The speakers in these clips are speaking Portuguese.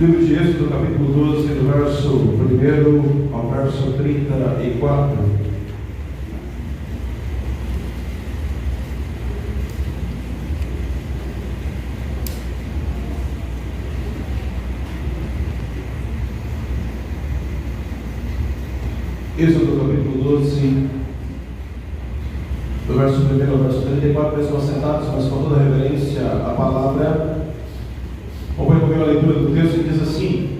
Livro de Êxodo, capítulo 12, do verso 1 ao verso 34. Êxodo, capítulo 12, do verso 1 ao verso 34, pessoas sentadas, mas com toda a reverência à palavra. Acompanhe comigo a leitura do texto que diz assim: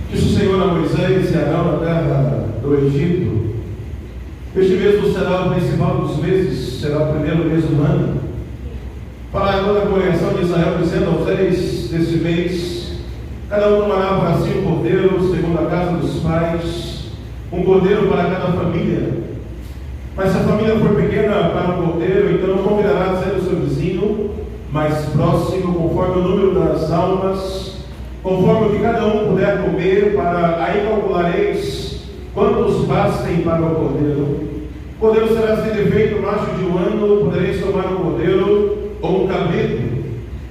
disse o Senhor a Moisés e a Arão na terra do Egito: este mês será o principal dos meses, será o primeiro mês do ano. Falará toda a congregação de Israel, dizendo aos reis deste mês: cada um tomará para si um cordeiro, segundo a casa dos pais, um cordeiro para cada família. Mas se a família for pequena para um cordeiro, então convidará a ser o seu vizinho mais próximo, conforme o número das almas, conforme o que cada um puder comer, para aí calculareis quantos bastem para o cordeiro. O cordeiro será sem defeito, macho de um ano, podereis tomar um cordeiro ou um cabrito,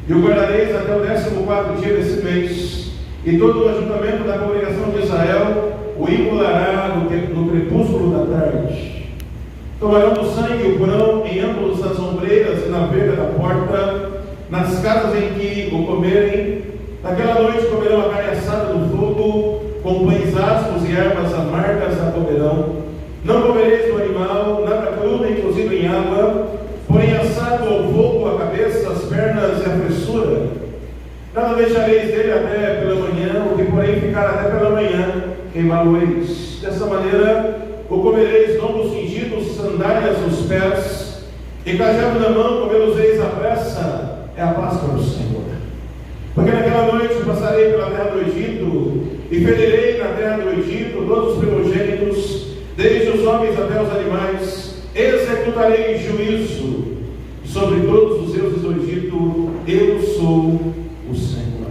e o guardareis até o 14º dia desse mês, e todo o ajuntamento da congregação de Israel o imolará no crepúsculo da tarde. Tomarão do sangue e o porão em ambas as ombreiras e na verga da porta, nas casas em que o comerem. Naquela noite comerão a carne assada no fogo, com pães asmos e ervas amargas a comerão. Não comereis do animal nada cru, nem cozido em água, porém assado ao fogo a cabeça, as pernas e a fressura. Nada deixareis dele até pela manhã, o que porém ficar até pela manhã, queimá-lo-eis. Dessa maneira o comereis lombos cingidos, sandálias nos pés, e cajado na mão, comê-los-eis à pressa, é a Páscoa do Senhor. Porque naquela noite passarei pela terra do Egito, e ferirei na terra do Egito todos os primogênitos, desde os homens até os animais, executarei juízo sobre todos os deuses do Egito, eu sou o Senhor.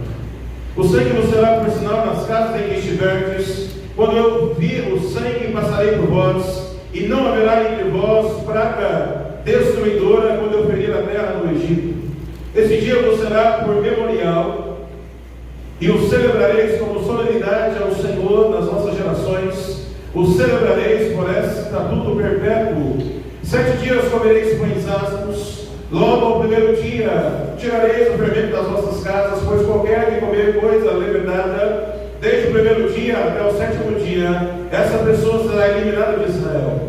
O sangue vos será por sinal nas casas em que estiverdes. Quando eu vir o sangue, passarei por vós, e não haverá entre vós praga destruidora quando eu ferir a terra do Egito. Esse dia vos será por memorial, e o celebrareis como solenidade ao Senhor nas vossas gerações. O celebrareis por estatuto perpétuo. 7 dias comereis pães asmos. Logo ao primeiro dia tirareis o fermento das vossas casas, pois qualquer que comer coisa levedada, desde o primeiro dia até o 7º dia, essa pessoa será eliminada de Israel.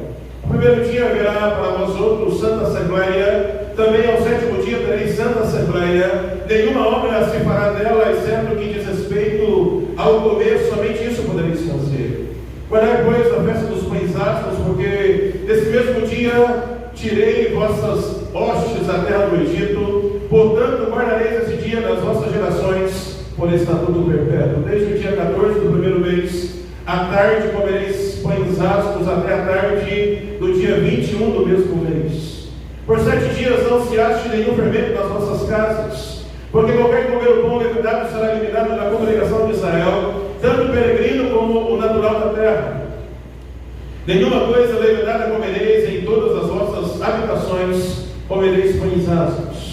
O primeiro dia haverá para vós outros santa assembleia, também ao 7º dia tereis santa assembleia. Nenhuma obra se fará dela, exceto o que diz respeito ao comer, somente isso podereis fazer. Guardai, pois, a festa dos pães asmos, porque nesse mesmo dia tirei vossas hostes da terra do Egito. Portanto, guardareis esse dia nas vossas gerações, por estatuto perpétuo. Desde o dia 14 do primeiro mês, à tarde comereis pães asmos até a tarde do dia 21 do mesmo mês. Por 7 dias não se ache nenhum fermento nas vossas casas, porque qualquer que comer o pão levedado será eliminado da congregação de Israel, tanto o peregrino como o natural da terra. Nenhuma coisa levedada comereis, em todas as vossas habitações comereis pães asmos.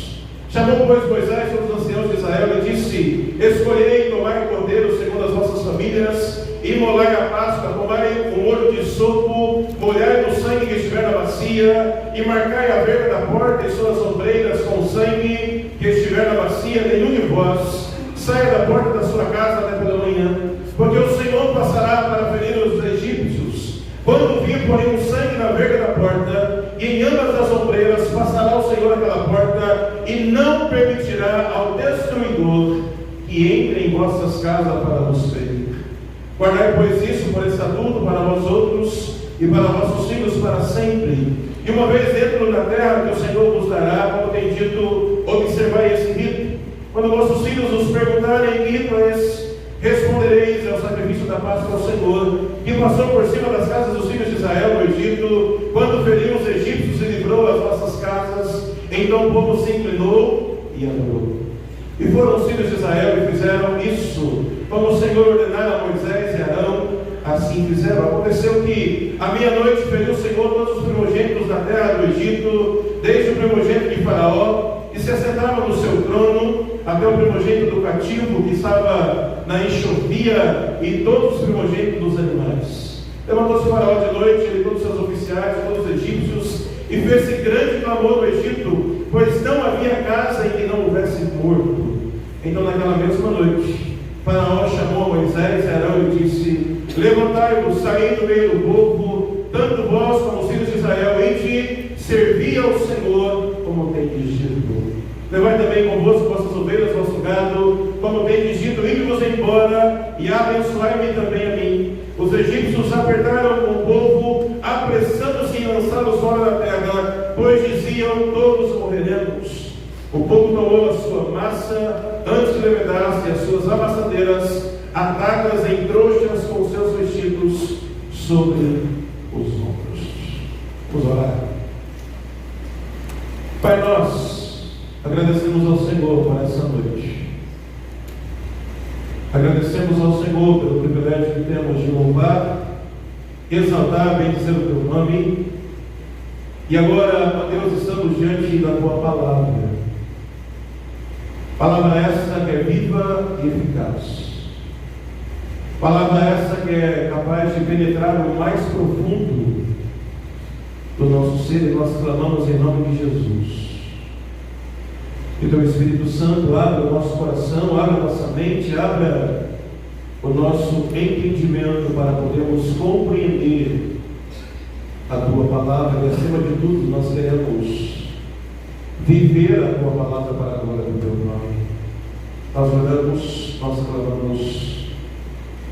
Chamou, pois, Moisés todos os anciãos de Israel e disse: escolhei e tomai o cordeiro segundo as vossas famílias, e molai a Páscoa, tomai o molho de sopo, molhai no sangue que estiver na bacia, e marcai a verga da porta e suas ombreiras com o sangue que estiver na bacia. Nenhum de vós saia da porta da sua casa até pela manhã, porque o Senhor passará para ferir os egípcios. Quando vir, porém, o sangue na verga da porta e em ambas as ombreiras, passará o Senhor aquela porta, e não permitirá ao destruidor que entre em vossas casas para vos ferir. Guardai, pois, isso por estatuto para vós outros e para vossos filhos para sempre. E uma vez dentro da terra que o Senhor vos dará, como tem dito, observai esse rito. Quando vossos filhos os perguntarem que rito é esse, respondereis: é o sacrifício da Páscoa ao Senhor, que passou por cima das casas dos filhos de Israel no Egito, quando feriu os egípcios e livrou as vossas casas. Então o povo se inclinou e adorou. E foram os filhos de Israel e fizeram isso, como o Senhor ordenara a Moisés e Arão, assim fizeram. Aconteceu que à meia-noite feriu o Senhor todos os primogênitos da terra do Egito, desde o primogênito de Faraó, que se assentava no seu trono, até o primogênito do cativo que estava na enxovia e todos os primogênitos dos animais. Levantou-se Faraó de noite, ele, todos os seus oficiais, todos os egípcios, e fez-se grande clamor no Egito, pois não havia casa em que não houvesse morto. Então, naquela mesma noite, Faraó chamou Moisés e Arão e disse: levantai-vos, saí do meio do povo, tanto vós como os filhos de Israel, e servi ao Senhor, como tendes dito. Levai também convosco vossas ovelhas, vosso gado, como tendes dito, ide-vos embora, e abençoai-me também a mim. Os egípcios apertaram o povo, apressando-se em lançá-los fora da terra, pois diziam: todos morreremos. O povo tomou a sua massa antes de levedasse, as suas amassadeiras atadas em trouxas com os seus vestidos sobre os ombros. Vamos orar. Pai, nós agradecemos ao Senhor por essa noite. Agradecemos ao Senhor pelo privilégio que temos de louvar, exaltar, bendizer o Teu nome. E agora, ó Deus, estamos diante da Tua palavra. Palavra essa que é viva e eficaz. Palavra essa que é capaz de penetrar o mais profundo do nosso ser, e nós clamamos em nome de Jesus. Que Teu Espírito Santo abra o nosso coração, abra a nossa mente, abra o nosso entendimento para podermos compreender a Tua palavra, e acima de tudo nós queremos viver a Tua palavra para a glória do Teu nome. Nós oramos, nós clamamos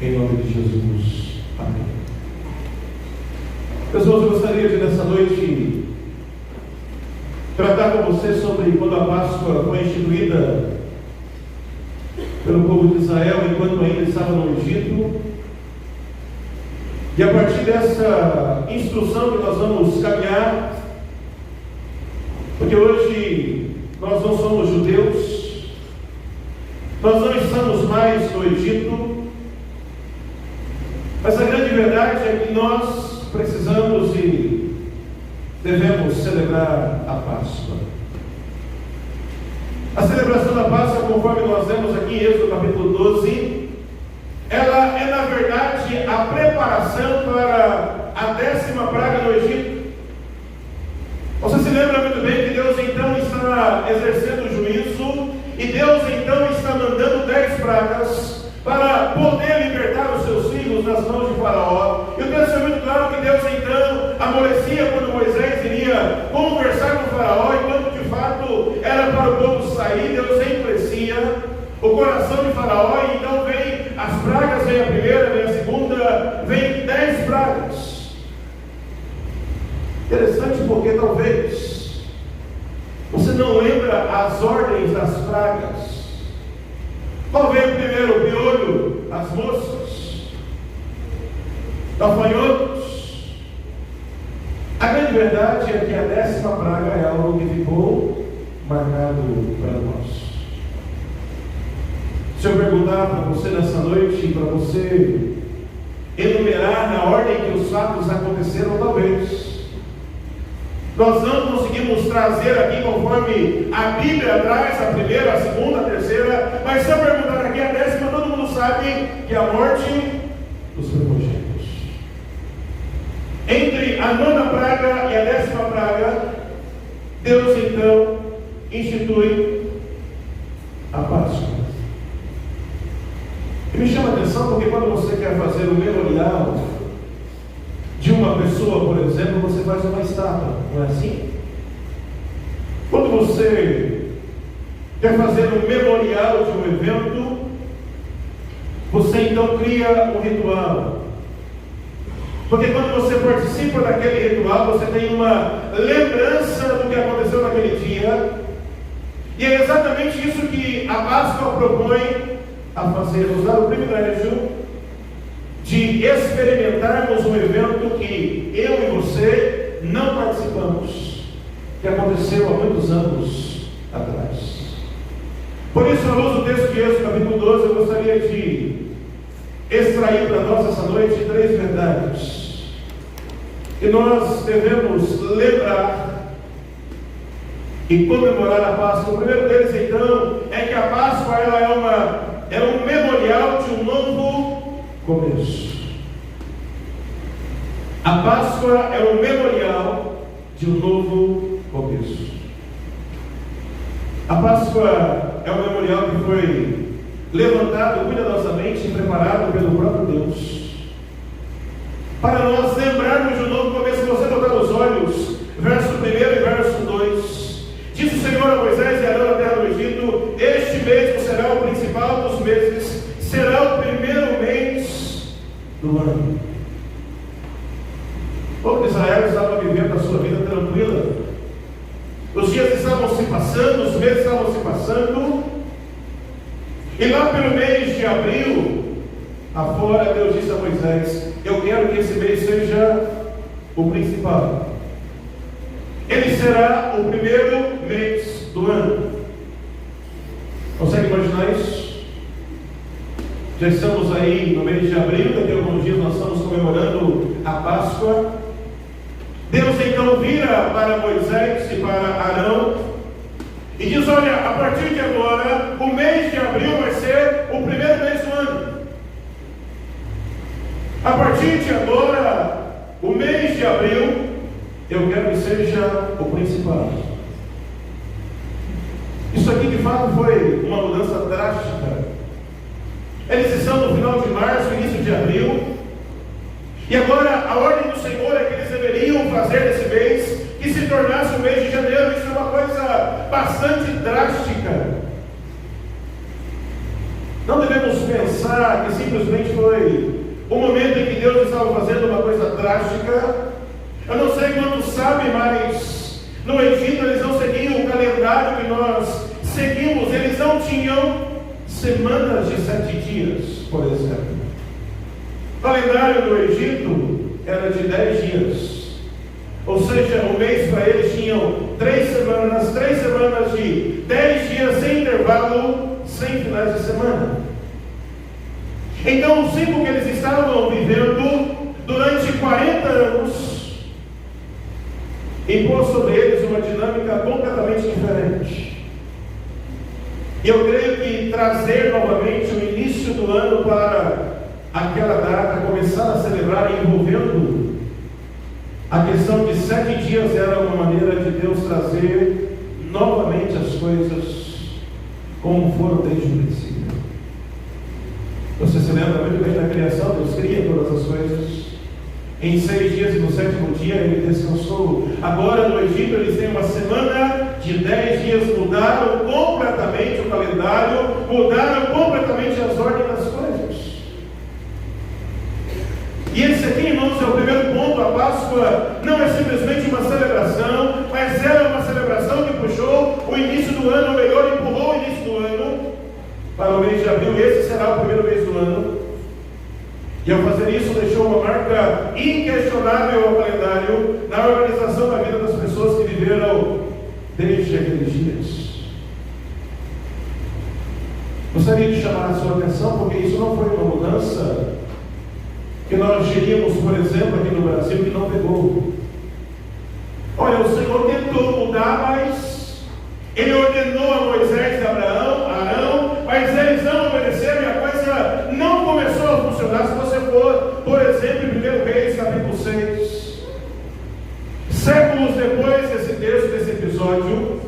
em nome de Jesus. Amém. Pessoas, eu gostaria de nessa noite tratar com você sobre quando a Páscoa foi instituída pelo povo de Israel enquanto ainda estava no Egito. E a partir dessa instrução que nós vamos caminhar, porque hoje nós não somos judeus, nós não estamos mais no Egito, mas a grande verdade é que nós precisamos e devemos celebrar a Páscoa. A celebração da Páscoa, conforme nós vemos aqui em Êxodo capítulo 12, ela é na verdade a preparação para a 10ª praga no Egito. Você se lembra muito bem que Deus então está exercendo o juízo, e Deus então está mandando 10 pragas para poder libertar os seus filhos das mãos de Faraó. E o texto é muito claro que Deus então amolecia quando Moisés iria conversar com Faraó, e quando de fato era para o povo sair, Deus endurecia o coração de Faraó, e então vem as pragas, vem a primeira, vem a segunda, vem 10 pragas. Interessante, porque talvez você não lembra as ordens das pragas. Qual veio primeiro? O piolho, as moscas, gafanhotos. A grande verdade é que a 10ª praga é algo que ficou marcado para nós. Se eu perguntar para você nessa noite, para você enumerar na ordem que os fatos aconteceram, talvez nós não conseguimos trazer aqui conforme a Bíblia traz a primeira, a segunda, a terceira, mas se eu perguntar aqui a 10ª, todo mundo sabe que é a morte dos primogênitos. Entre a 9ª praga e a 10ª praga, Deus então institui a Páscoa. E me chama a atenção porque quando você quer fazer um memorial de uma pessoa, por exemplo, você faz uma estátua, não é assim? Quando você quer fazer um memorial de um evento, você então cria um ritual. Porque quando você participa daquele ritual, você tem uma lembrança do que aconteceu naquele dia. E é exatamente isso que a Páscoa propõe a fazer, nos dar o privilégio de experimentarmos um evento que eu e você não participamos, que aconteceu há muitos anos atrás. Por isso, à luz do texto de Êxodo capítulo 12, eu gostaria de extrair para nós essa noite 3 verdades que nós devemos lembrar e comemorar a Páscoa. O primeiro deles, então, é que a Páscoa ela é um memorial de um novo começo. A Páscoa é um memorial de um novo começo. A Páscoa é um memorial que foi levantado cuidadosamente e preparado pelo próprio Deus, para nós lembrarmos de um novo começo. Se você botar os olhos, verso 1 e verso 2, diz o Senhor a Moisés e Arão na terra do Egito: este mês será o principal dos meses, será o primeiro mês do ano. O povo de Israel estava vivendo a sua vida tranquila. Os dias estavam se passando, os meses estavam se passando, e lá pelo mês de abril, afora, Deus disse a Moisés: eu quero que esse mês seja o principal. Ele será o primeiro mês do ano. Consegue imaginar isso? Já estamos aí no mês de abril, daqui a alguns dias nós estamos comemorando a Páscoa. Deus então vira para Moisés e para Arão e diz: olha, a partir de agora, o mês de abril vai ser o primeiro mês do ano. A partir de agora, o mês de abril, eu quero que seja o principal. Isso aqui de fato foi uma mudança drástica. Eles estão no final de março, início de abril, e agora a ordem do Senhor é que eles deveriam fazer desse mês que se tornasse o mês de janeiro. Isso é uma coisa bastante drástica. Não devemos pensar que simplesmente foi o momento em que Deus estava fazendo uma coisa drástica. Eu não sei quantos sabem, mas no Egito eles não seguiam o calendário que nós seguimos. Eles não tinham semanas de 7 dias, por exemplo. O calendário do Egito era de 10 dias. Ou seja, o mês para eles tinham 3 semanas de 10 dias sem intervalo, sem finais de semana. Então, o ciclo que eles estavam vivendo durante 40 anos impôs sobre eles uma dinâmica completamente diferente. E eu creio que trazer novamente o início do ano para aquela data, começar a celebrar envolvendo a questão de 7 dias, era uma maneira de Deus trazer novamente as coisas como foram desde o princípio. Você se lembra muito bem da criação? Deus cria todas as coisas em 6 dias e no 7º dia ele descansou. Agora no Egito eles têm uma semana de 10 dias, mudaram completamente o calendário, mudaram completamente as ordens das coisas. E esse aqui, irmãos, é o primeiro ponto. A Páscoa não é simplesmente uma celebração, mas ela é uma celebração que puxou o início do ano, ou melhor, empurrou o início do ano para o mês de abril. Esse será o primeiro mês do ano. E ao fazer isso, deixou uma marca inquestionável ao calendário, na organização da vida das pessoas que viveram desde aqueles dias. Gostaria de chamar a sua atenção, porque isso não foi uma mudança que nós diríamos, por exemplo, aqui no Brasil, que não pegou. Olha, o Senhor tentou mudar, mas Ele ordenou a Moisés e Arão, mas eles não obedeceram e a coisa não começou a funcionar. Se você for, por exemplo, em 1 Reis, capítulo 6, séculos depois desse texto, desse episódio,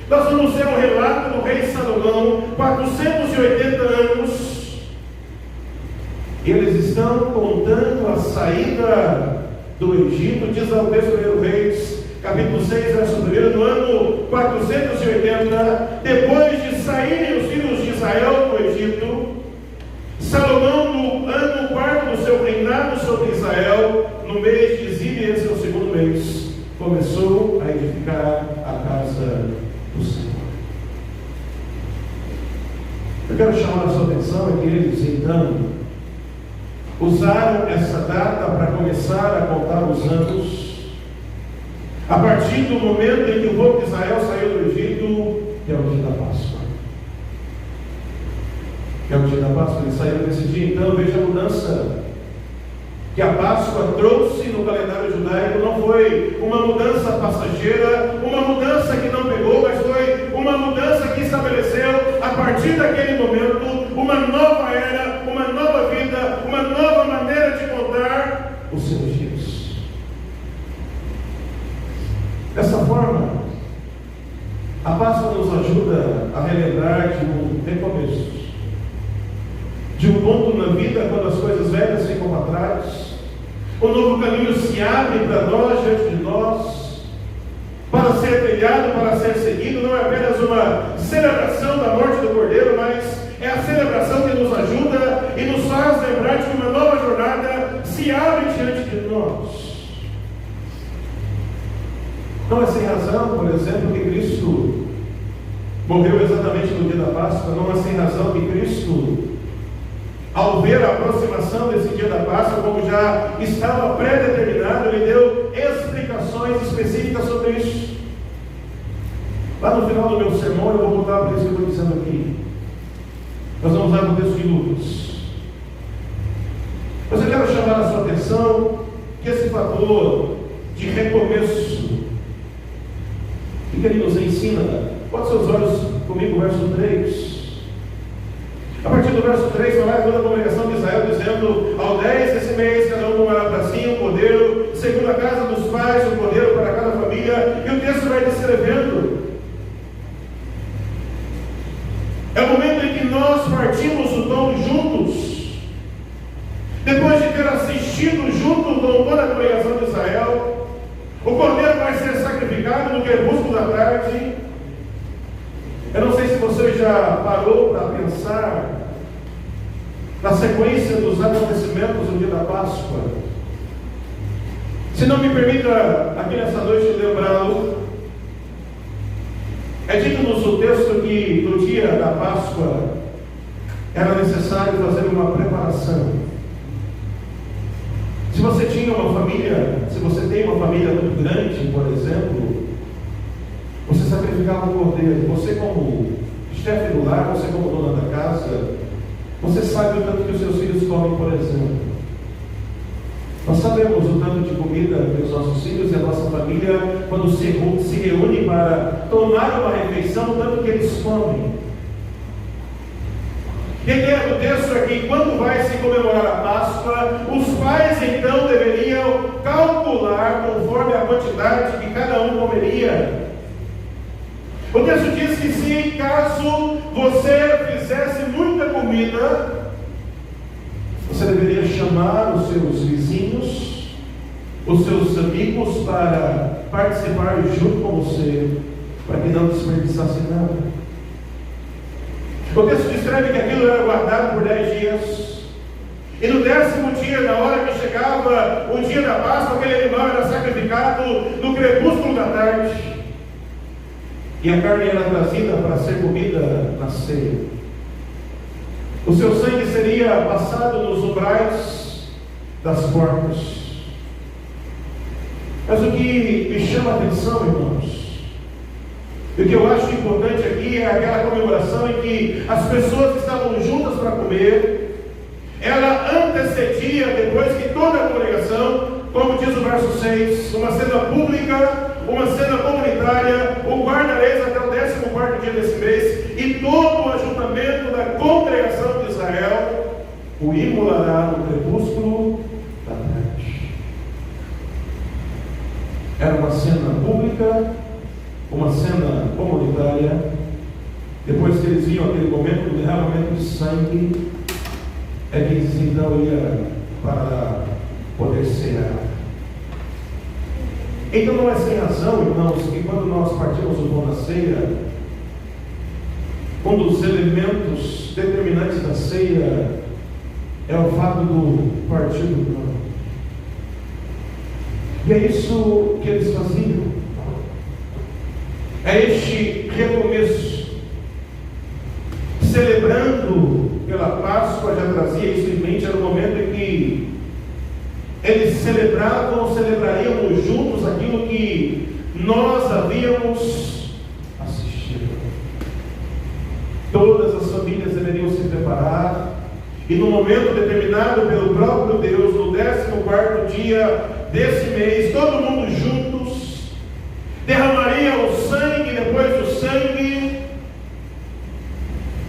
nós vamos ter um relato do rei Salomão, 480 anos. Eles estão contando a saída do Egito. Diz ao texto de 1 Reis, capítulo 6, verso 1, no ano 480, depois de saírem os filhos de Israel do Egito, Salomão, no ano 4º do seu reinado sobre Israel, no mês de Zíbia, esse é o 2º mês, começou a edificar a casa do Senhor. Eu quero chamar a sua atenção é que eles então usaram essa data para começar a contar os anos a partir do momento em que o povo de Israel saiu do Egito, que é o dia da Páscoa. Que é o dia da Páscoa, eles saíram nesse dia. Então veja a mudança. que a Páscoa trouxe no calendário judaico não foi uma mudança passageira, uma mudança que não pegou, mas foi uma mudança que estabeleceu, a partir daquele momento, uma nova era, uma nova vida, uma nova maneira de contar os seus dias. Dessa forma, a Páscoa nos ajuda a relembrar de um recomeço, de um ponto na vida quando as coisas velhas ficam para trás. Um novo caminho se abre para nós, diante de nós, para ser trilhado, para ser seguido. Não é apenas uma celebração da morte do Cordeiro, mas é a celebração que nos ajuda e nos faz lembrar de que uma nova jornada se abre diante de nós. Não é sem razão, por exemplo, que Cristo morreu exatamente no dia da Páscoa. Não é sem razão que Cristo, ao ver a aproximação desse dia da Páscoa, como já estava pré-determinado, ele deu explicações específicas sobre isso. Lá no final do meu sermão, eu vou voltar para isso que eu estou dizendo aqui. Nós vamos usar o texto de Lucas. Mas eu quero chamar a sua atenção que esse fator de recomeço, o que ele nos ensina? Bote seus olhos comigo, verso 3. A partir do verso 3, vai toda a congregação de Israel, dizendo: ao 10 desse mês, cada um tomará para si um cordeiro, segundo a casa dos pais, um cordeiro para cada família. E o texto vai descrevendo. É o momento em que nós partimos o pão juntos, depois de ter assistido junto com toda a congregação de Israel. O cordeiro vai ser sacrificado no crepúsculo da tarde. Eu não sei se você já parou para pensar na sequência dos acontecimentos do dia da Páscoa. Se não me permita aqui nessa noite lembrá-lo, é dito-nos o texto que no dia da Páscoa era necessário fazer uma preparação. Se você tinha uma família, se você tem uma família muito grande, por exemplo, você sacrificava um cordeiro. Você, como chefe do lar, você como dona da casa, você sabe o tanto que os seus filhos comem, por exemplo. Nós sabemos o tanto de comida que os nossos filhos e a nossa família, quando se reúnem para tomar uma refeição, o tanto que eles comem. E a ideia do texto é que quando vai se comemorar a Páscoa, os pais então deveriam calcular conforme a quantidade que cada um comeria. O texto diz que se caso você fizesse muita comida, você deveria chamar os seus vizinhos, os seus amigos para participar junto com você, para que não desperdiçasse nada. O texto descreve que aquilo era guardado por 10 dias. E no 10º dia, na hora que chegava o dia da Páscoa, aquele animal era sacrificado no crepúsculo da tarde. E a carne era trazida para ser comida na ceia. O seu sangue seria passado nos umbrais das portas. Mas o que me chama a atenção, irmãos, e o que eu acho importante aqui é aquela comemoração em que as pessoas estavam juntas para comer. Ela antecedia, depois que toda a congregação, como diz o verso 6, uma cena pública, uma cena comunitária, o guardareis até o 14º dia desse mês, e todo o ajuntamento da congregação de Israel o imolará no crepúsculo da tarde. Era uma cena pública, uma cena comunitária. Depois que eles viam aquele momento do derramamento de sangue, é que eles então iam para poder cear. Então não é sem razão, irmãos, que quando nós partimos o pão da ceia, um dos elementos determinantes da ceia é o fato do partir do pão. E é isso que eles faziam. É este recomeço, celebrando pela Páscoa, já trazia isso em mente, era o momento em que eles celebrariam juntos aquilo que nós havíamos assistido. Todas as famílias deveriam se preparar, e no momento determinado pelo próprio Deus, no 14º dia desse mês, todo mundo juntos, derramaria o sangue. Depois do sangue,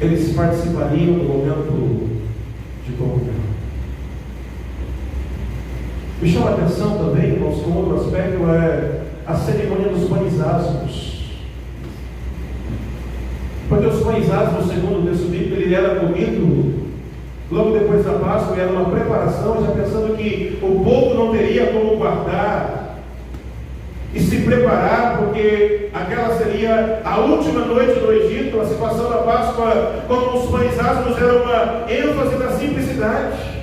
eles participariam do momento de comunhão. Me chama a atenção também, irmãos, que um outro aspecto é a cerimônia dos pães asmos. Porque os pães asmos, segundo o texto bíblico, ele era comido logo depois da Páscoa, e era uma preparação, já pensando que o povo não teria como guardar e se preparar, porque aquela seria a última noite do Egito. A situação da Páscoa, como os pães asmos, era uma ênfase da simplicidade.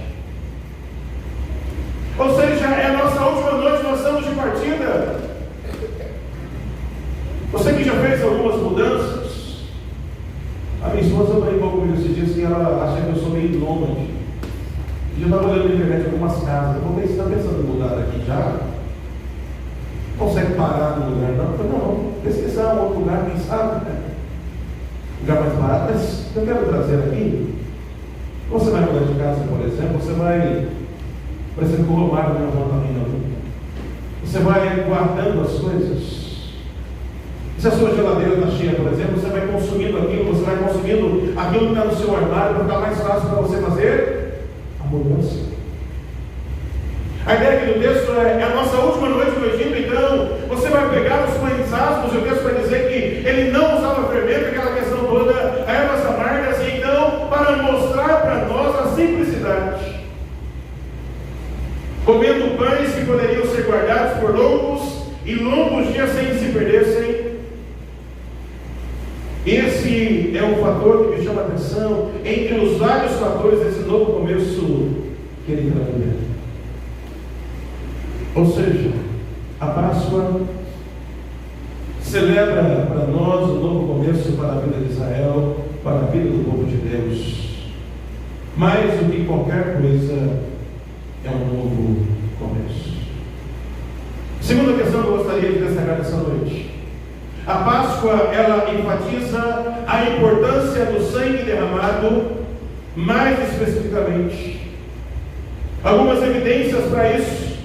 Ou seja, é a nossa última noite, nós estamos de partida. Você que já fez algumas mudanças, a minha esposa brincou comigo esses dias que ela acha que eu sou meio nômade. Eu estava olhando na internet algumas casas. Eu falei, você está pensando em mudar daqui já? Consegue parar no lugar? Não, eu falei, não, pesquisar um outro lugar, quem sabe, né? Lugar mais barato. Mas eu quero trazer aqui. Você vai mudar de casa, por exemplo, você vai, por exemplo, colocar no meu apartamento. Você vai guardando as coisas. Se a sua geladeira está cheia, por exemplo, você vai consumindo aquilo, você vai consumindo aquilo que está no seu armário para ficar mais fácil para você fazer a mudança. A ideia aqui do texto é a nossa última noite no Egito. Então, você vai pegar os pães asmos, e o texto vai dizer que ele não usava fermento, aquela questão toda, ervas amargas, e então, para mostrar para nós a simplicidade, comendo pães que poderiam ser guardados por longos e longos dias sem se perderem. Esse é um fator que me chama a atenção entre os vários fatores desse novo começo que ele traz. Ou seja, a Páscoa celebra para nós o novo começo para a vida de Israel, para a vida do povo de Deus. Mais do que qualquer coisa, é um novo começo. Segunda questão que eu gostaria de destacar nessa noite. A Páscoa, ela enfatiza a importância do sangue derramado, mais especificamente. Algumas evidências para isso.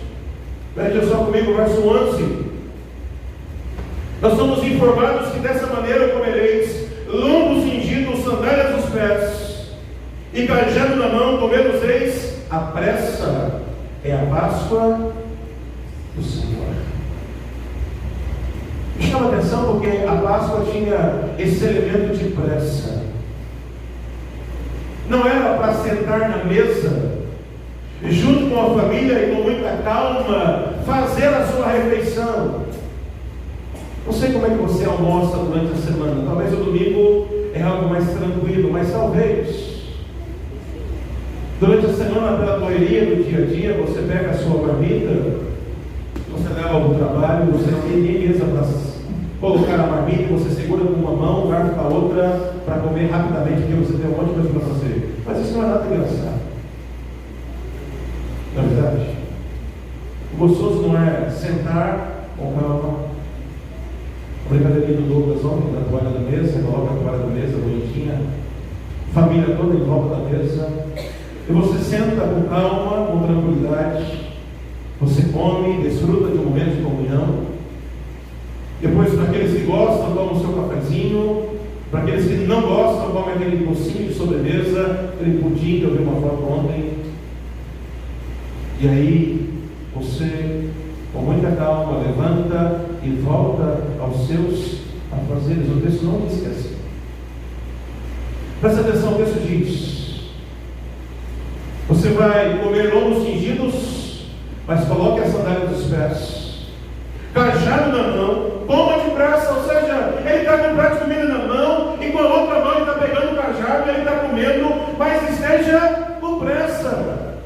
Veja só comigo o verso 11. Nós somos informados que dessa maneira comereis lombos cingidos, sandálias nos pés, e cajado na mão, comer-vos-eis à pressa. É a Páscoa do Senhor. Me chama a atenção porque a Páscoa tinha esse elemento de pressa. Não era para sentar na mesa, junto com a família e com muita calma, fazer a sua refeição. Não sei como é que você almoça durante a semana. Talvez o domingo é algo mais tranquilo, mas talvez durante a semana, pela correria do dia a dia, você pega a sua marmita, você leva ao trabalho, você não tem nem mesa para colocar a marmita, você segura com uma mão, guarda com a outra para comer rapidamente, porque você tem um monte de coisa para fazer. Mas isso não é nada engraçado. Na verdade, o gostoso não é sentar com calma. A brincadeira do Douglas ontem, da toalha da mesa, coloca a toalha da mesa bonitinha, família toda em volta da mesa, e você senta com calma, com tranquilidade, você come, desfruta de um momento de comunhão. Depois, para aqueles que gostam, tomam o seu cafezinho. Para aqueles que não gostam, comem aquele docinho de sobremesa, aquele pudim que eu vi uma foto ontem. E aí, você, com muita calma, levanta e volta aos seus afazeres. O texto não diz que é assim. Presta atenção, o texto diz: você vai comer lombos cingidos, mas coloque a sandália dos pés, cajado na mão, coma depressa. Ou seja, ele está com um prato de comida na mão, e com a outra mão ele está pegando o cajado e ele está comendo, mas esteja com pressa.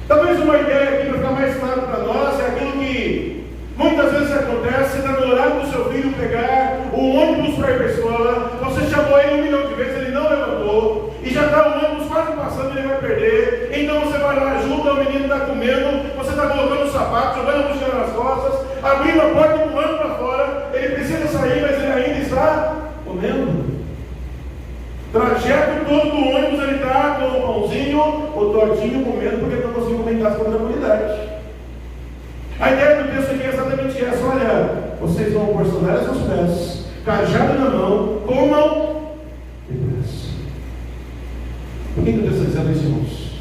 Talvez uma ideia aqui para ficar mais claro para nós é aquilo que muitas vezes acontece: está no horário do seu filho pegar o ônibus para ir para a escola, você chamou ele 1 milhão de vezes, ele não levantou, e já está o ônibus quase passando e ele vai perder. Então você vai lá, ajuda, o menino está comendo, você está colocando o sapato, jogando a mochila nas costas, abrindo a porta e empurrando para fora. Ele precisa sair, mas ele ainda está comendo. Trajeto todo do ônibus, ele está com o pãozinho, o tortinho comendo, porque ele não conseguiu comer em casa por sandálias aos pés, cajado na mão, comam depressa. Por que Deus está dizendo isso, irmãos?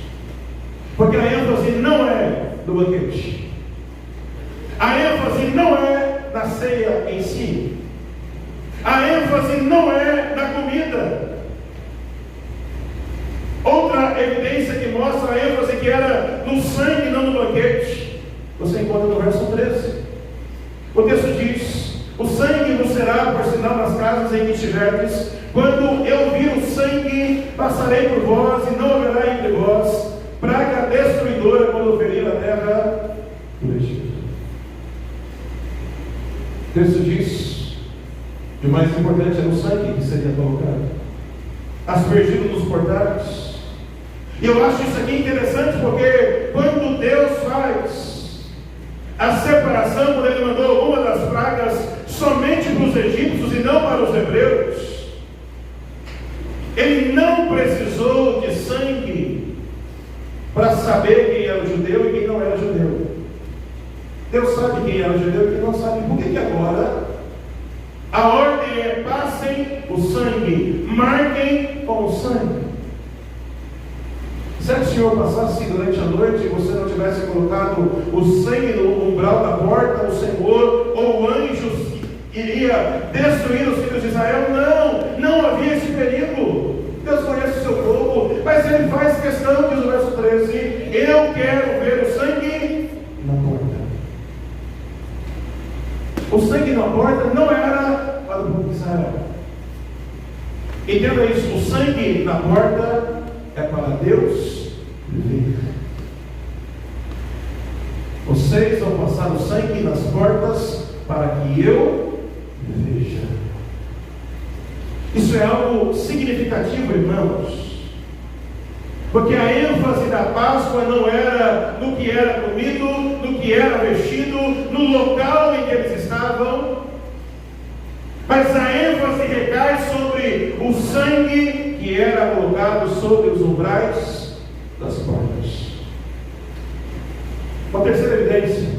Porque a ênfase não é no banquete. A ênfase não é na ceia em si. A ênfase não é na comida. Outra evidência que mostra a ênfase que era no sangue, não no banquete, você encontra no verso 13. O texto diz: o sangue vos será por sinal nas casas em que estiverdes. Quando eu vir o sangue, passarei por vós, e não haverá entre vós praga destruidora quando ferir a terra do Egito. O texto diz que o mais importante era o sangue que seria colocado, aspergido nos portais. E eu acho isso aqui interessante, porque quando Deus faz a separação, quando Ele mandou alguma das pragas somente para os egípcios e não para os hebreus, Ele não precisou de sangue para saber quem era judeu e quem não era judeu. Deus sabe quem era judeu e quem não sabe. Por que agora a ordem é: passem o sangue, marquem com o sangue? Se o Senhor passasse durante a noite e você não tivesse colocado o sangue no umbral da porta, o Senhor ou o anjo iria destruir os filhos de Israel? Não havia esse perigo. Deus conhece o seu povo, mas Ele faz questão, diz o verso 13: eu quero ver o sangue na porta. O sangue na porta não era para o povo de Israel. Entenda isso: o sangue na porta é para Deus ver. Vocês vão passar o sangue nas portas para que eu veja. Isso é algo significativo, irmãos, porque a ênfase da Páscoa não era no que era comido, no que era vestido, no local em que eles estavam, mas a ênfase recai sobre o sangue que era colocado sobre os umbrais das portas. Uma terceira evidência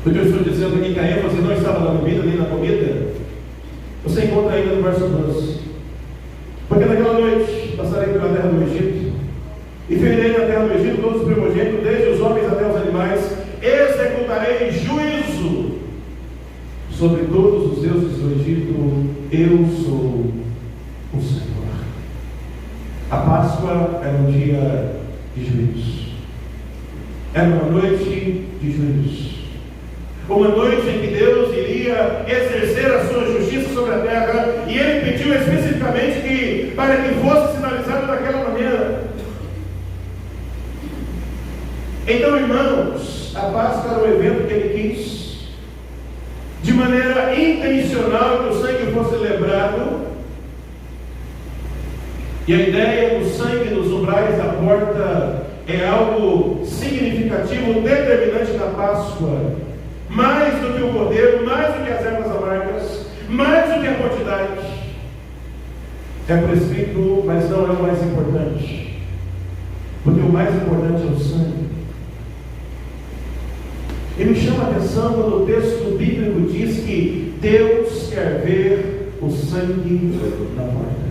do que eu estou dizendo aqui, que a ênfase não estava na bebida nem na comida, você encontra ainda no verso 12: porque naquela noite passarei pela terra do Egito, e ferirei na terra do Egito todos os primogênitos, desde os homens até os animais, executarei juízo sobre todos os deuses do Egito, eu sou o Senhor. A Páscoa era um dia de juízo, era uma noite de juízo, uma noite em que Deus iria exercer a sua justiça sobre a terra, e Ele pediu especificamente que, para que fosse sinalizado daquela maneira. Então, irmãos, a Páscoa era o evento que Ele quis, de maneira intencional, que o sangue fosse lembrado. E a ideia do sangue nos umbrais da porta é algo significativo, determinante da Páscoa. Mais do que o cordeiro, mais do que as ervas amargas, mais do que a quantidade. É prescrito, mas não é o mais importante, porque o mais importante é o sangue. E me chama a atenção quando o texto bíblico diz que Deus quer ver o sangue na porta.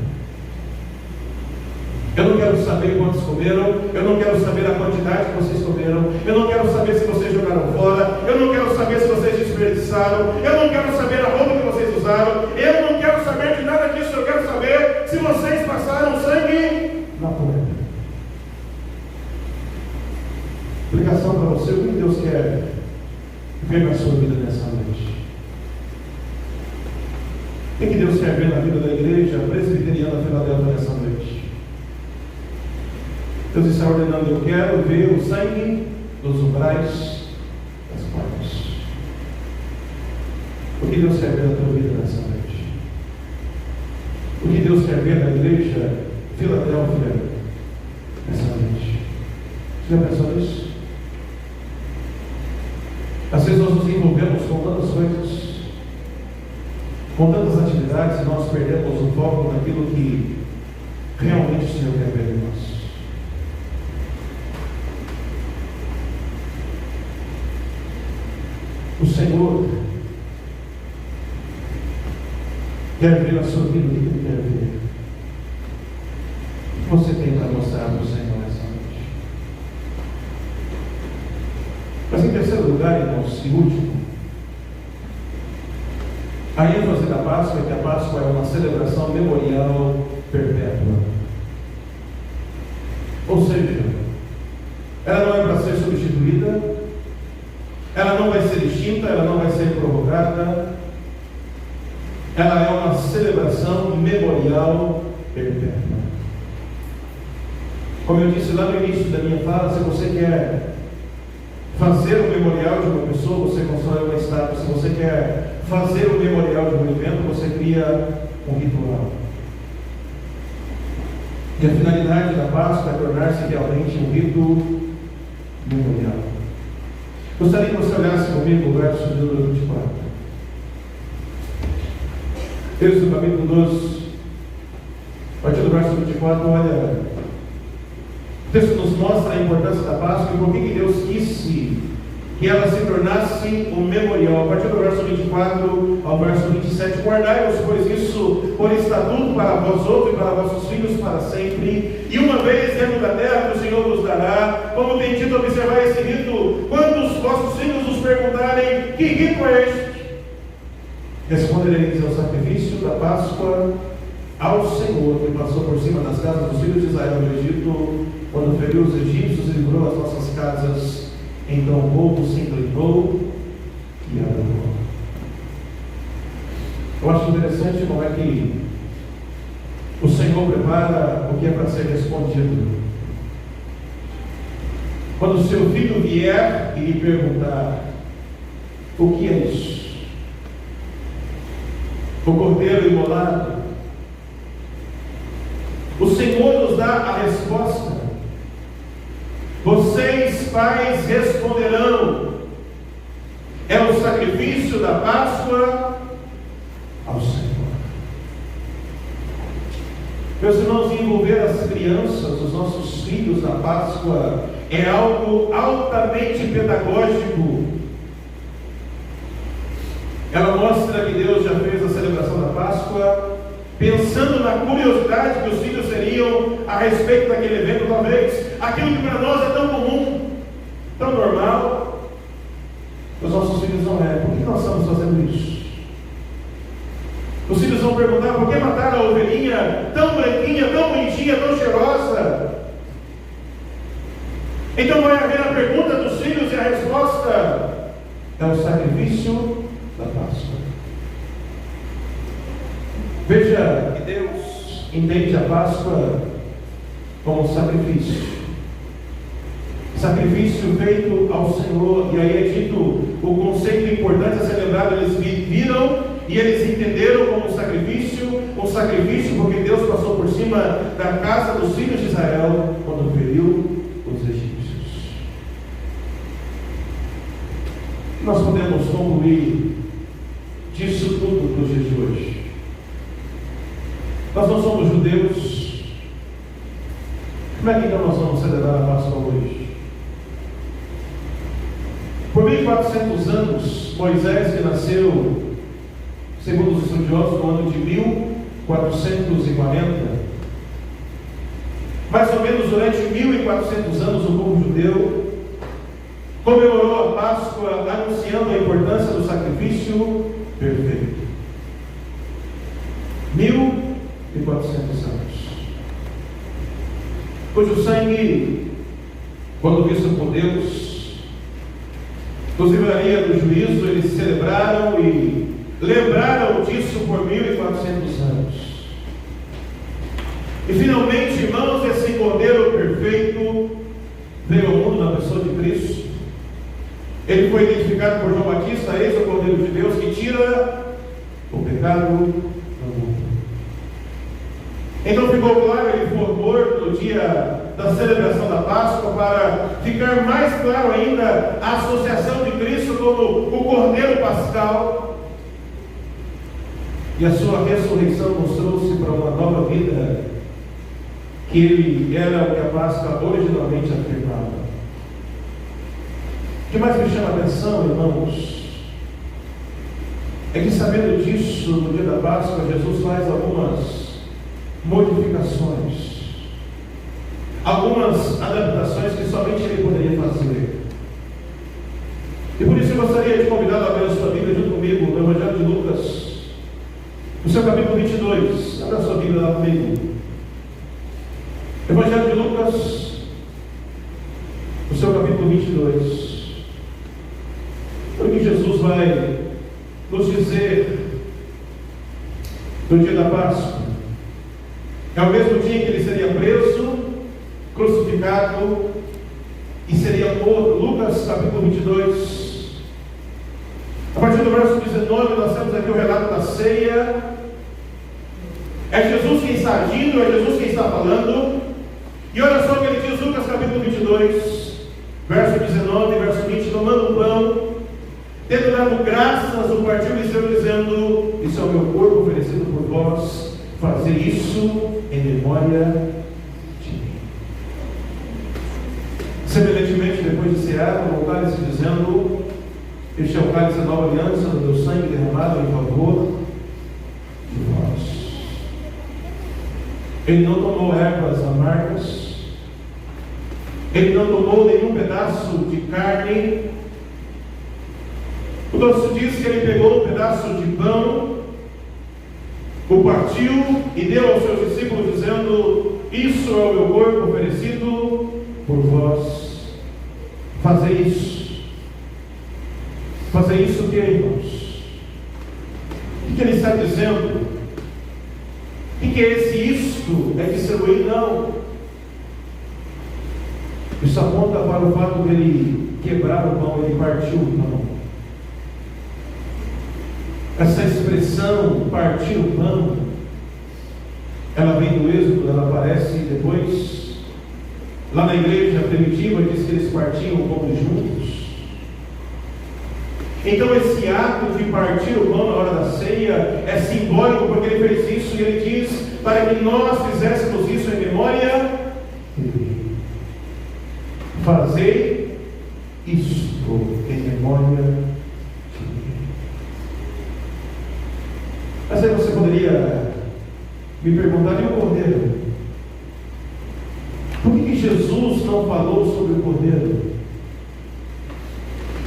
Eu não quero saber quantos comeram, eu não quero saber a quantidade que vocês comeram, eu não quero saber se vocês jogaram fora, eu não quero saber se vocês desperdiçaram, eu não quero saber a roupa que vocês usaram, eu não quero saber de nada disso. Eu quero saber se vocês passaram sangue na porta. Explicação para você: o que Deus quer ver na sua vida nessa noite? O que Deus quer ver na vida da igreja presbiteriana Filadélfia nessa noite? Deus está ordenando: eu quero ver o sangue dos umbrais das portas. O que Deus quer ver na tua vida nessa noite? O que Deus quer ver na igreja Filadélfia nessa noite? Você já pensou nisso? Às vezes nós nos envolvemos com tantas coisas, com tantas atividades, e nós perdemos o foco naquilo que realmente o Senhor quer ver em nós. O Senhor quer ver a sua vida, o que Ele quer ver? O que você tem para mostrar para o Senhor nessa noite? Mas em terceiro lugar, irmãos, e último, a ênfase da Páscoa é que a Páscoa é uma celebração memorial perpétua. Ou seja, ela não é para ser substituída, ela não vai ser extinta, ela não vai ser prorrogada, ela é uma celebração memorial perpétua. Como eu disse lá no início da minha fala, se você quer fazer o memorial de uma pessoa, você constrói uma estátua. Se você quer fazer o memorial de um evento, você cria um ritual. E a finalidade da Páscoa é tornar-se realmente um rito memorial. Gostaria que você olhasse comigo o verso de número 24. Êxodo capítulo 12, a partir do verso 24, olha. O texto nos mostra a importância da Páscoa e por que Deus quis que ela se tornasse um memorial. A partir do verso 24 ao verso 27, guardai-vos, pois isso por estatuto para vós outros e para vossos filhos para sempre, e uma vez dentro da terra que o Senhor vos dará, como tem dito, observar esse rito, quando os vossos filhos vos perguntarem, que rito é este? Respondereis: é o sacrifício da Páscoa ao Senhor, que passou por cima das casas dos filhos de Israel no Egito, quando feriu os egípcios e livrou as nossas casas. Então o povo se inclinou e adorou. Eu acho interessante como é que o Senhor prepara o que é para ser respondido. Quando o seu filho vier e lhe perguntar: o que é isso? O cordeiro imolado? O Senhor nos dá a resposta. Vocês, pais, responderão: é o sacrifício da Páscoa ao Senhor. Meus irmãos, envolver as crianças, os nossos filhos na Páscoa, é algo altamente pedagógico. Ela mostra que Deus já fez a celebração da Páscoa pensando na curiosidade que os filhos teriam a respeito daquele evento. Talvez aquilo que para nós é tão comum, tão normal, os nossos filhos não é. Por que nós estamos fazendo isso? Os filhos vão perguntar: por que mataram a ovelhinha tão branquinha, tão bonitinha, tão cheirosa? Então vai haver a pergunta dos filhos e a resposta é o sacrifício da Páscoa. Veja que Deus entende a Páscoa como sacrifício. Sacrifício feito ao Senhor. E aí é dito o conceito importante a ser lembrado. Eles viram e eles entenderam como sacrifício, porque Deus passou por cima da casa dos filhos de Israel quando feriu os egípcios. Nós podemos concluir disso tudo para os dias de hoje. Nós não somos judeus. Como é que então nós vamos celebrar a Páscoa hoje? Por 1400 anos, Moisés, que nasceu, segundo os estudiosos, no ano de 1440, mais ou menos durante 1400 anos, o povo judeu comemorou a Páscoa anunciando a importância do sacrifício perfeito. 1400 anos, cujo sangue, quando visto por Deus, nos livraria do juízo. Eles celebraram e lembraram disso por 1400 anos. E finalmente, irmãos, esse Cordeiro perfeito veio ao mundo na pessoa de Cristo. Ele foi identificado por João Batista: eis o Cordeiro de Deus que tira o pecado do mundo. Então ficou claro, ele foi morto no dia da celebração da Páscoa, para ficar mais claro ainda a associação de Cristo como o Cordeiro Pascal. E a sua ressurreição nos trouxe para uma nova vida, que ele era o que a Páscoa originalmente afirmava. O que mais me chama a atenção, irmãos, é que, sabendo disso, no dia da Páscoa, Jesus faz algumas modificações, algumas adaptações que somente Ele poderia fazer. E por isso eu gostaria de convidá-lo a ver a sua Bíblia junto comigo, no Evangelho de Lucas, no seu capítulo 22. Abra a sua Bíblia lá comigo. Evangelho de Lucas, no seu capítulo 22. Porque Jesus vai nos dizer no dia da Páscoa, é o mesmo dia em que ele seria preso, crucificado e seria morto. Lucas capítulo 22, a partir do verso 19, nós temos aqui o relato da ceia. É Jesus quem está agindo, é Jesus quem está falando. E olha só o que ele diz, Lucas capítulo 22, verso 19 e verso 20: tomando o pão, tendo dado graças, o partiu e deu, dizendo: isso é o meu corpo oferecido por vós, fazer isso em memória de mim. Semelhantemente, depois de cear, tomou o cálice, dizendo: este é o cálice da nova aliança, do meu sangue derramado em favor de vós. Ele não tomou ervas amargas, ele não tomou nenhum pedaço de carne. O texto diz que ele pegou um pedaço de pão, o partiu e deu aos seus discípulos, dizendo: isso é o meu corpo oferecido por vós, fazei isso. Fazer isso, que irmãos? O que ele está dizendo? O que é esse isto? É distribuir? Não. Isso aponta para o fato de ele quebrar o pão, ele partiu o pão. Essa expressão, partir o pão, ela vem do Êxodo, ela aparece depois, lá na igreja primitiva, diz que eles partiam o pão juntos. Então esse ato de partir o pão na hora da ceia é simbólico, porque ele fez isso e ele diz para que nós fizéssemos isso em memória dele. Fazei isto em memória de mim. Mas aí você poderia me perguntar: e o cordeiro? Por que Jesus não falou sobre o cordeiro?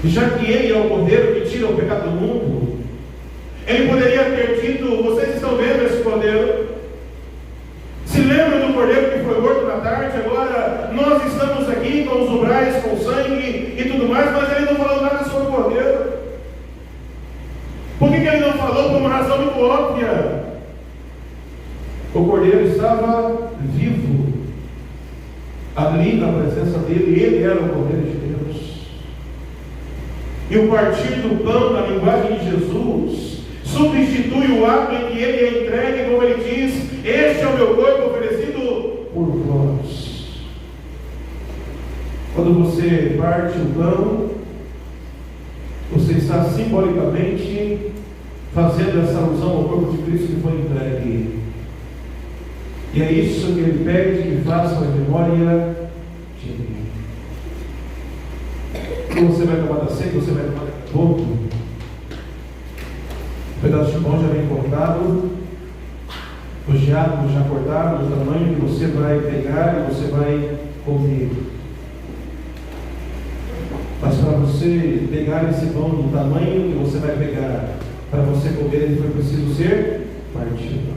Já que ele é o cordeiro que tira o pecado do mundo, ele poderia ter dito: vocês estão vendo esse cordeiro? Se lembram do cordeiro que foi morto na tarde? Agora nós estamos aqui com os umbrais, com sangue e tudo mais, mas ele não falou nada sobre o cordeiro. Por que ele não falou? Por uma razão muito óbvia. O cordeiro estava vivo ali na presença dele, ele era o cordeiro de Deus. E o partir do pão, na linguagem de Jesus, substitui o ato em que ele é entregue, como ele diz: este é o meu corpo oferecido por vós. Quando você parte o pão, você está simbolicamente fazendo essa alusão ao corpo de Cristo que foi entregue. E é isso que ele pede que façam em memória de mim. Quando você vai tomar da ceia, você vai tomar pouco. Um pedaço de pão já vem cortado, os diáconos já cortaram do tamanho que você vai pegar e você vai comer. Mas para você pegar esse pão do tamanho que você vai pegar, para você comer, ele foi preciso ser partido.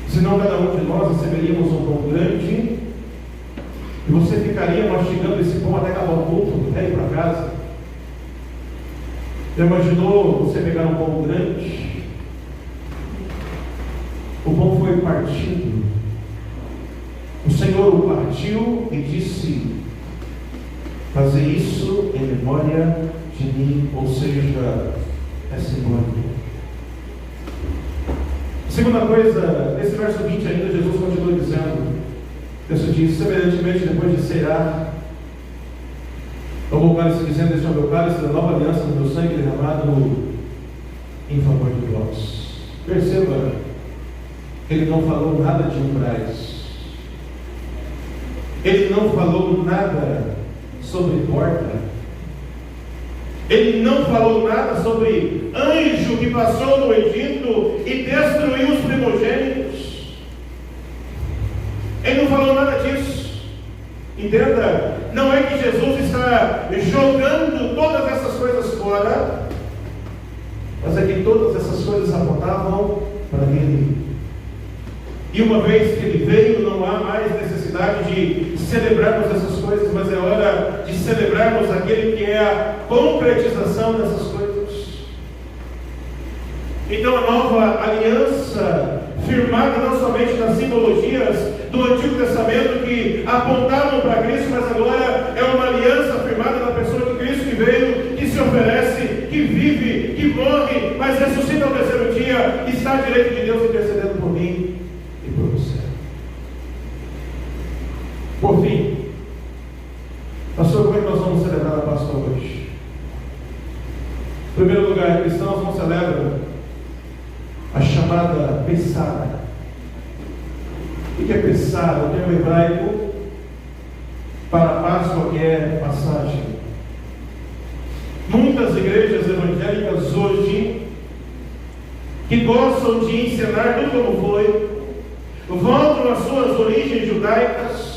Senão cada um de nós receberíamos um pão grande e você ficaria mastigando esse pão até acabar o culto, até ir para casa. Já imaginou você pegar um pão grande? O pão foi partido. O Senhor o partiu e disse: fazer isso em memória de mim, ou seja, é simbólico. Segunda coisa, nesse verso 20 ainda, Jesus continua dizendo, Deus diz: semelhantemente, depois de cear, tomou o cálice, dizendo: este é o meu cálice da nova aliança, do meu sangue derramado em favor de vós. Perceba, ele não falou nada de umbrais, ele não falou nada sobre porta, Ele não falou nada sobre anjo que passou no Egito e destruiu os primogênitos. Ele não falou nada disso. Entenda, não é que Jesus está jogando todas essas coisas fora, mas é que todas essas coisas apontavam para Ele. E uma vez que Ele veio, não há mais necessidade de celebrarmos essas coisas, mas é hora de celebrarmos aquele que é a concretização dessas coisas. Então a nova aliança, firmada não somente nas simbologias do Antigo Testamento que apontavam para Cristo, mas agora é uma aliança firmada na pessoa de Cristo que veio, que se oferece, que vive, que morre, mas ressuscita ao terceiro dia, e está à direita de Deus intercedendo por mim e por você. Por fim, pastor, como é que nós vamos celebrar a Páscoa hoje? Em primeiro lugar, cristãos não celebram a chamada Pessah. O que é Pessah? O termo hebraico para a Páscoa, que é passagem. Muitas igrejas evangélicas hoje, que gostam de ensinar tudo como foi, voltam às suas origens judaicas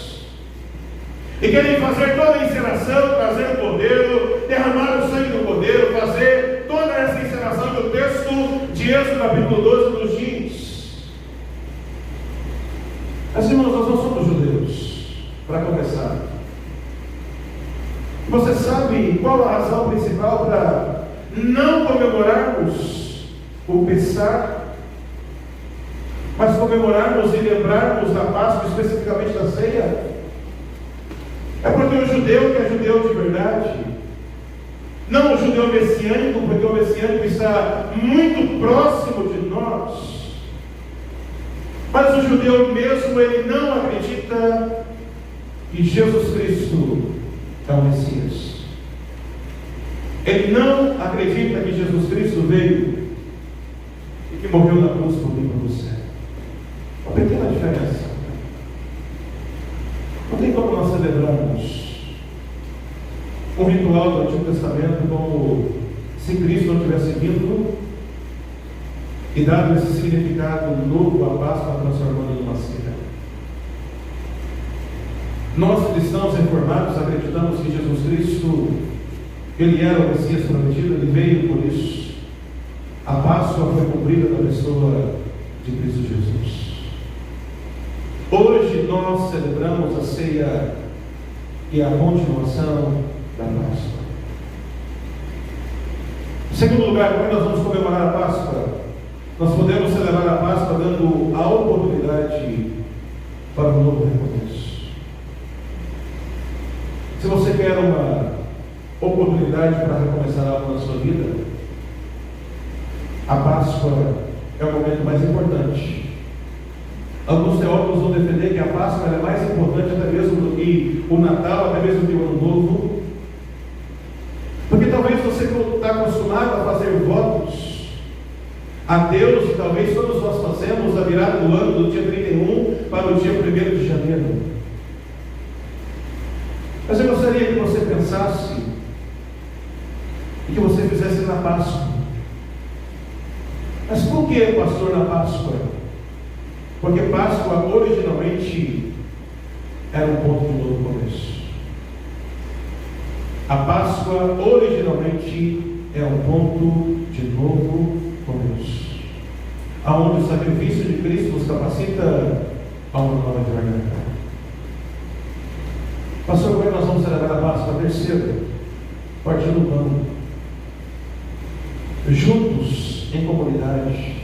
e querem fazer toda a encenação, trazer o cordeiro, derramar o sangue do cordeiro, fazer toda essa encenação que o texto de Êxodo capítulo 12 nos diz. Mas irmãos, nós não somos judeus, para começar. Você sabe qual a razão principal para não comemorarmos o Pessah, mas comemorarmos e lembrarmos da Páscoa, especificamente da ceia? É porque o judeu, que é judeu de verdade, não o judeu messiânico, porque o messiânico está muito próximo de nós, mas o judeu mesmo, ele não acredita que Jesus Cristo é o Messias. Ele não acredita que Jesus Cristo veio e que morreu na cruz por mim e por você. Uma pequena diferença. Não tem como nós celebrarmos um ritual do Antigo Testamento como se Cristo não tivesse vindo e dado esse significado novo à Páscoa, transformando numa ceia. Nós cristãos reformados acreditamos que Jesus Cristo, Ele era o Messias prometido, Ele veio por isso. A Páscoa foi cumprida na pessoa de Cristo Jesus. Hoje nós celebramos a ceia, que é a continuação da Páscoa. Em segundo lugar, como nós vamos comemorar a Páscoa? Nós podemos celebrar a Páscoa dando a oportunidade para um novo recomeço. Se você quer uma oportunidade para recomeçar algo na sua vida, a Páscoa é o momento mais importante. Alguns teólogos vão defender que a Páscoa é mais importante até mesmo do que o Natal, até mesmo do que o Ano Novo, porque talvez você está acostumado a fazer votos a Deus, e talvez todos nós fazemos a virada do ano, do dia 31 para o dia 1º de janeiro. Mas eu gostaria que você pensasse e que você fizesse na Páscoa. Mas por que, pastor, na Páscoa? Porque Páscoa originalmente era um ponto de novo começo. A Páscoa originalmente é um ponto de novo começo, aonde o sacrifício de Cristo nos capacita a uma nova jornada. Pastor, como é que nós vamos celebrar a Páscoa? Terceiro, partindo do pão, juntos em comunidade,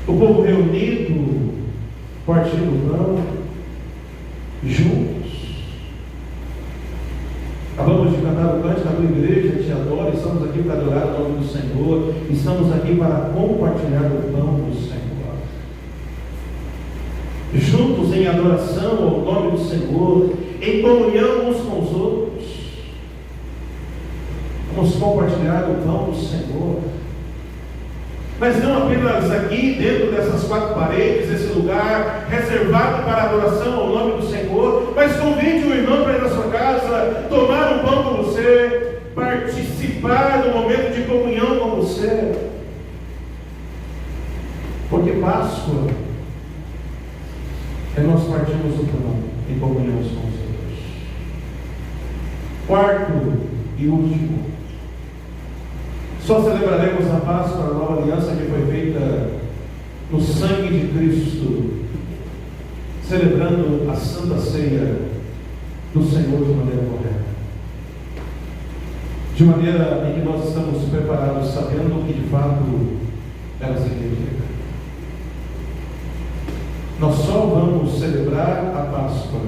o povo reunido, partindo do pão, juntos. Acabamos de cantar o cântico, a tua igreja te adora, estamos aqui para adorar o nome do Senhor, estamos aqui para compartilhar o pão do Senhor. Juntos em adoração ao nome do Senhor, em comunhão uns com os outros, vamos compartilhar o pão do Senhor. Mas não apenas aqui, dentro dessas quatro paredes, esse lugar reservado para adoração ao nome do Senhor, mas convide o irmão para ir na sua casa, tomar um pão com você, participar participar do momento de comunhão com você. Porque Páscoa é nós partimos o pão em comunhão com os outros. Quarto e último, só celebraremos a Páscoa, a nova aliança que foi feita no sangue de Cristo, celebrando a Santa Ceia do Senhor de maneira correta. De maneira em que nós estamos preparados, sabendo o que de fato ela significa. Nós só vamos celebrar a Páscoa,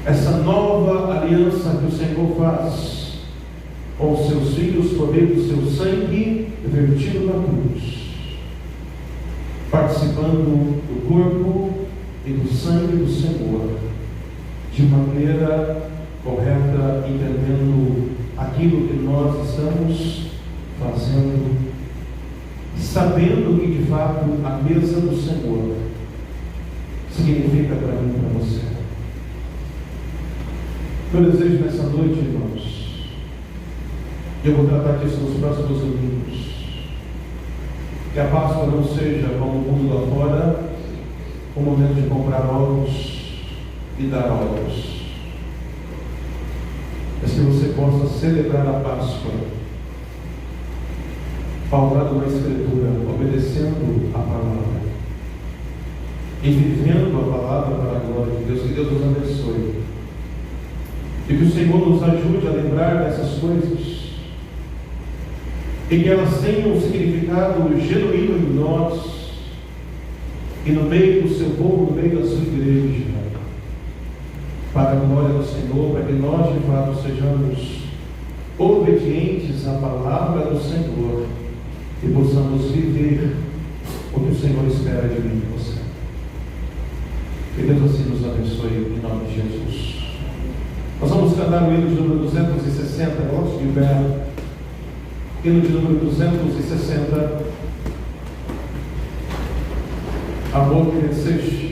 essa nova aliança que o Senhor faz com os seus filhos por meio do seu sangue vertido na cruz, participando do corpo e do sangue do Senhor, de maneira correta, entendendo aquilo que nós estamos fazendo, sabendo que de fato a mesa do Senhor significa para mim e para você. Eu desejo nessa noite, irmãos, eu vou tratar disso nos próximos domingos, que a Páscoa não seja, como o mundo lá fora, o momento de comprar ovos e dar ovos, mas que você possa celebrar a Páscoa pautado na Escritura, obedecendo a palavra e vivendo a palavra para a glória de Deus. Que Deus nos abençoe e que o Senhor nos ajude a lembrar dessas coisas e que elas tenham um significado genuíno em nós e no meio do seu povo, no meio da sua igreja, para a glória do Senhor, para que nós de fato sejamos obedientes à palavra do Senhor e possamos viver o que o Senhor espera de mim e de você. Que Deus assim nos abençoe em nome de Jesus. Nós vamos cantar o hino de número 260, gosto de inverno. Hino de número 260. Amor que desejo.